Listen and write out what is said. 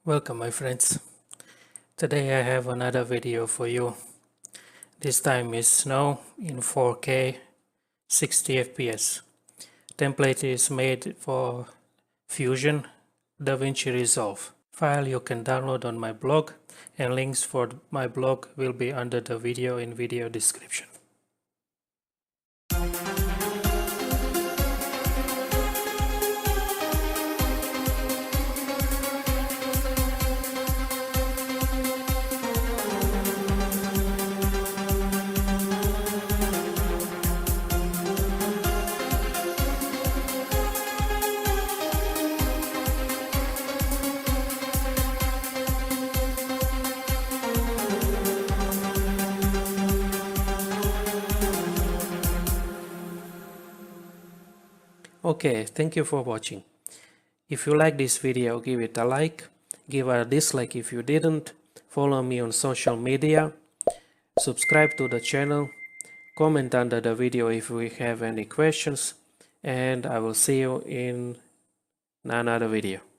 Welcome my friends. Today I have another video for you. This time is snow in 4K 60 FPS. Template is made for Fusion Davinci Resolve. File you can download on my blog, and links for my blog will be under the video in video description. Okay, thank you for watching. If you like this video, give it a like, give a dislike if you didn't, follow me on social media, subscribe to the channel, comment under the video if we have any questions, and I will see you in another video.